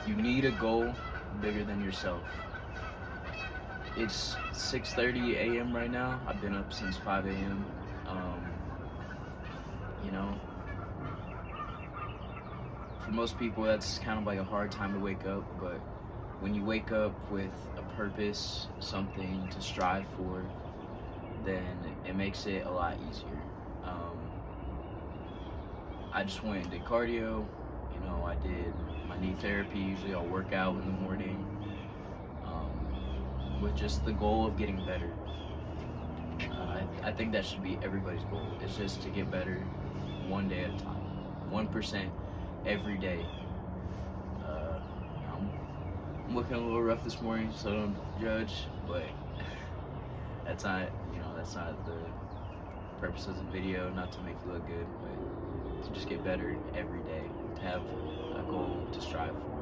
You need a goal bigger than yourself. It's 6:30 a.m. right now. I've been up since 5 a.m. Um, you know, for most people, that's kind of like a hard time to wake up, but when you wake up with a purpose, something to strive for, then it makes it a lot easier. Um, I just went and did cardio. I did my knee therapy. Usually, I'll work out in the morning with just the goal of getting better. I think that should be everybody's goal. It's just to get better one day at a time, 1% every day. Uh, I'm looking a little rough this morning, so don't judge. But that's not the purpose of the video. Not to make you look good, but to just get better every day. To have a goal to strive for.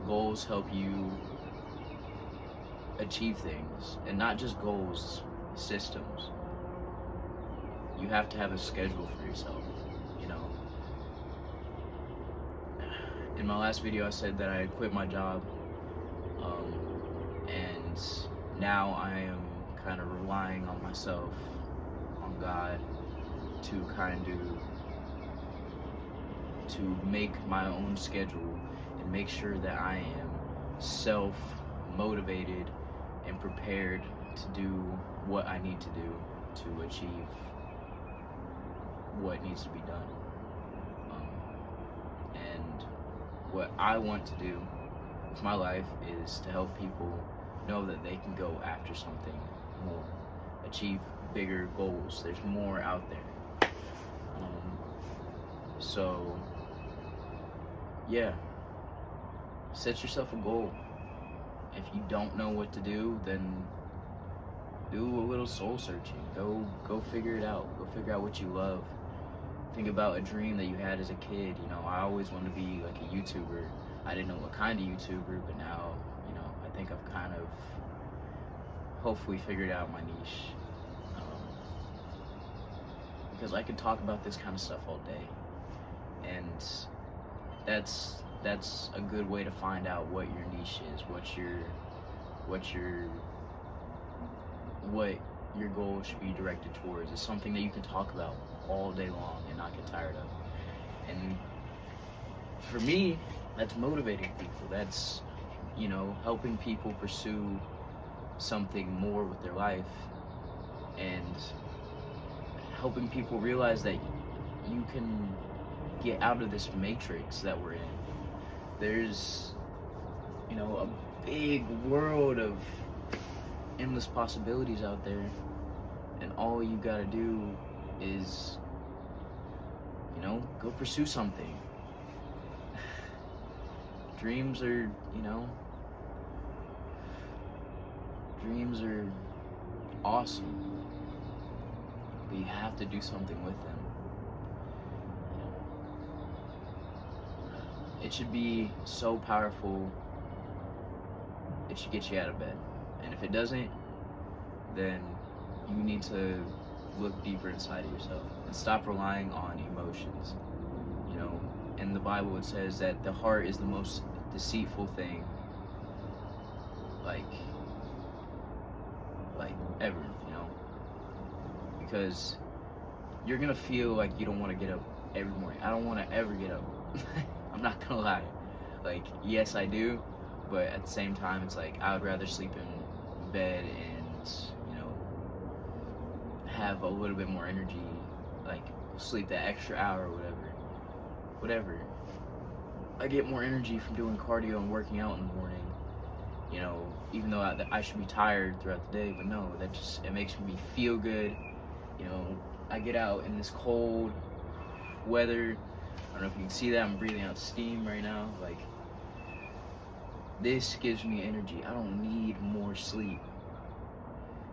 Goals help you achieve things, and not just goals, systems. You have to have a schedule for yourself. You know, in my last video, I said that I had quit my job, and now I am kind of relying on myself, on God, to to make my own schedule and make sure that I am self motivated and prepared to do what I need to do to achieve what needs to be done. And what I want to do with my life is to help people know that they can go after something more, achieve bigger goals. There's more out there. So, yeah, set yourself a goal. If you don't know what to do, then do a little soul searching. Go figure it out. Go figure out what you love. Think about a dream that you had as a kid. I always wanted to be like a YouTuber. I didn't know what kind of YouTuber, but now, I think I've kind of hopefully figured out my niche. Because I could talk about this kind of stuff all day. And that's a good way to find out what your niche is, what your goal should be directed towards. It's something that you can talk about all day long and not get tired of. And for me, that's motivating people. That's, helping people pursue something more with their life, and helping people realize that you can get out of this matrix that we're in. There's, a big world of endless possibilities out there, and all you gotta do is, go pursue something. Dreams are, dreams are awesome, but you have to do something with them. It should be so powerful, it should get you out of bed. And if it doesn't, then you need to look deeper inside of yourself and stop relying on emotions. In the Bible it says that the heart is the most deceitful thing, like ever, because you're gonna feel like you don't want to get up every morning. I don't want to ever get up. I'm not gonna lie. Yes, I do, but at the same time, it's like I would rather sleep in bed and, have a little bit more energy, sleep that extra hour or whatever. I get more energy from doing cardio and working out in the morning, even though I should be tired throughout the day, but no, it makes me feel good. I get out in this cold weather. I don't know if you can see that, I'm breathing out steam right now. This gives me energy. I don't need more sleep.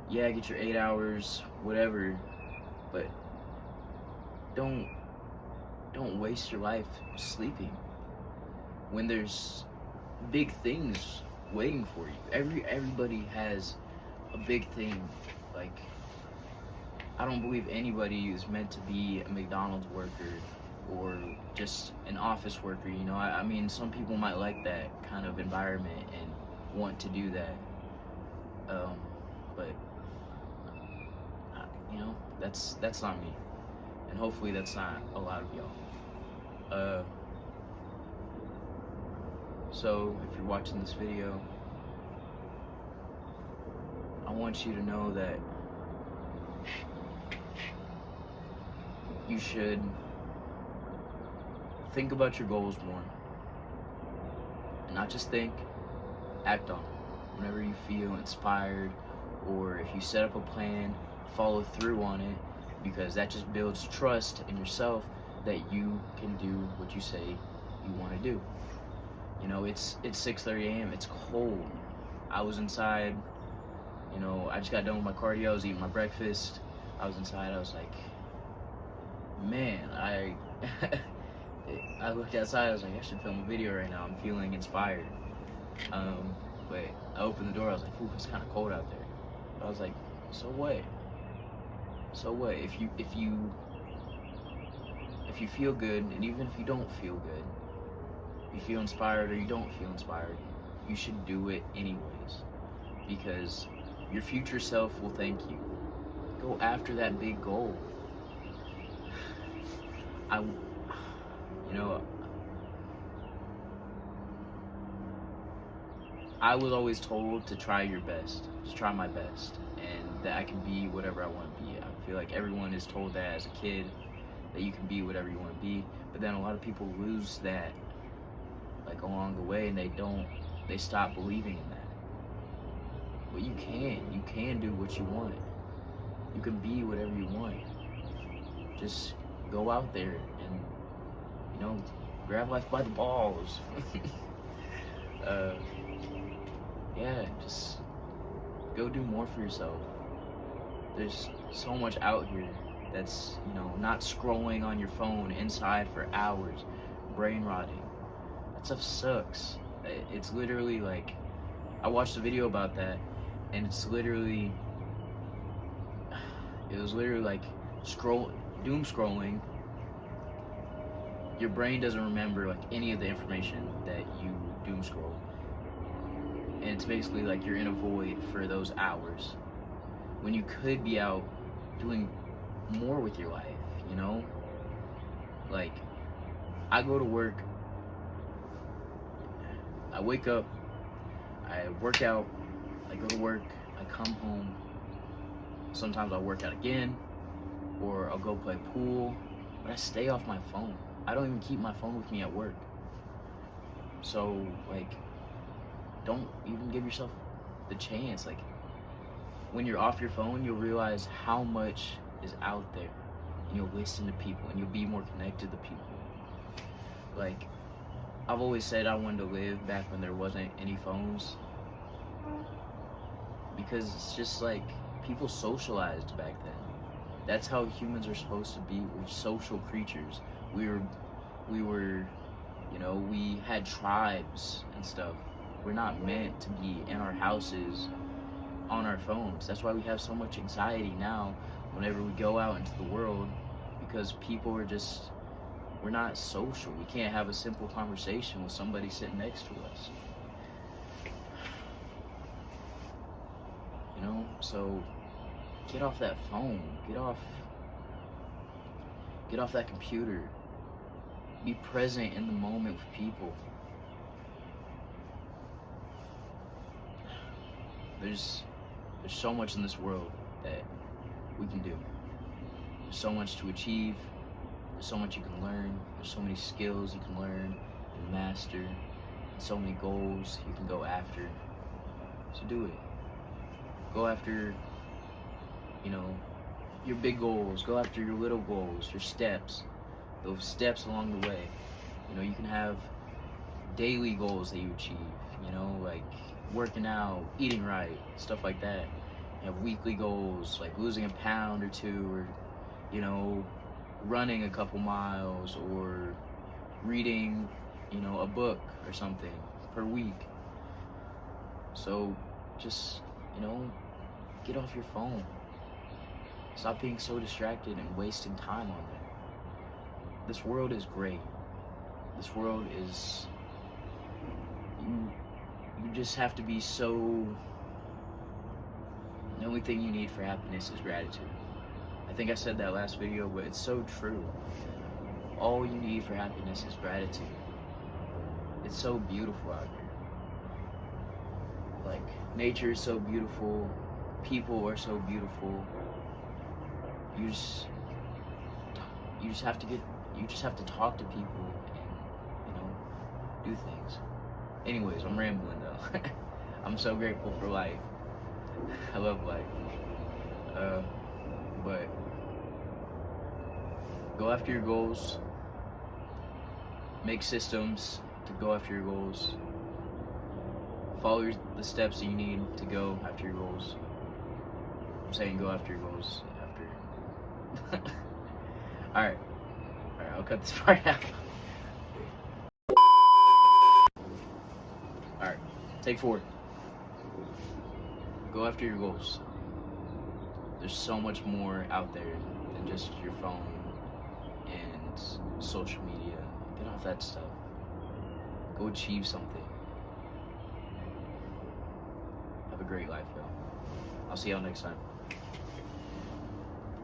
Yeah, get your 8 hours, whatever, but don't waste your life sleeping when there's big things waiting for you. Everybody has a big thing. I don't believe anybody is meant to be a McDonald's worker or just an office worker. You know, I mean, some people might like that kind of environment and want to do that. But you know, that's not me, and hopefully that's not a lot of y'all. So if you're watching this video, I want you to know that you should think about your goals more. And not just think, act on it. Whenever you feel inspired, or if you set up a plan, follow through on it, because that just builds trust in yourself that you can do what you say you want to do. You know, it's 6:30 a.m. It's cold. I was inside. You know, I just got done with my cardio. I was eating my breakfast. I was inside. I was like, man, I looked outside. I was like, I should film a video right now. I'm feeling inspired. But I opened the door. I was like, ooh, it's kind of cold out there. But I was like, so what? So what? If you feel good, and even if you don't feel good, you feel inspired or you don't feel inspired, you should do it anyways, because your future self will thank you. Go after that big goal. I was always told to try your best, to try my best, and that I can be whatever I want to be. I feel like everyone is told that as a kid, that you can be whatever you want to be, but then a lot of people lose that, like, along the way, and they stop believing in that. But you can do what you want. You can be whatever you want. Just go out there and, you know, grab life by the balls. Yeah, just go do more for yourself. There's so much out here that's, you know, not scrolling on your phone inside for hours, brain rotting. That stuff sucks. It's literally like, I watched a video about that, and it was literally like doom scrolling. Your brain doesn't remember like any of the information that you doom scroll, and it's basically like you're in a void for those hours when you could be out doing more with your life, you know? Like, I go to work, I wake up, I work out, I go to work, I come home, sometimes I'll work out again, or I'll go play pool, but I stay off my phone. I don't even keep my phone with me at work. So, like, don't even give yourself the chance. Like, when you're off your phone, you'll realize how much is out there, and you'll listen to people, and you'll be more connected to people. Like, I've always said I wanted to live back when there wasn't any phones, because it's just like people socialized back then. That's how humans are supposed to be. We're social creatures. We were, you know, we had tribes and stuff. We're not meant to be in our houses on our phones. That's why we have so much anxiety now whenever we go out into the world, because people are just, we're not social. We can't have a simple conversation with somebody sitting next to us. You know, so get off that phone. Get off that computer. Be present in the moment with people. There's so much in this world that we can do. There's so much to achieve. There's so much you can learn. There's so many skills you can learn and master. And so many goals you can go after. So do it. Go after, you know, your big goals. Go after your little goals, your steps. Those steps along the way. You know, you can have daily goals that you achieve, you know, like working out, eating right, stuff like that. You have weekly goals, like losing a pound or two, or, you know, running a couple miles, or reading, you know, a book or something per week. So just, you know, get off your phone. Stop being so distracted and wasting time on it. this world is great. This world is, you just have to be so, the only thing you need for happiness is gratitude. I think I said that last video, but it's so true. All you need for happiness is gratitude. It's so beautiful out here. Like, nature is so beautiful, people are so beautiful. You just have to talk to people and, do things. Anyways, I'm rambling though. I'm so grateful for life. I love life. But go after your goals. Make systems to go after your goals. Follow the steps that you need to go after your goals. I'm saying go after your goals. Alright, I'll cut this part out. Alright, take 4. Go after your goals. There's so much more out there than just your phone and social media. Get off that stuff. Go achieve something. Have a great life, y'all. I'll see y'all next time.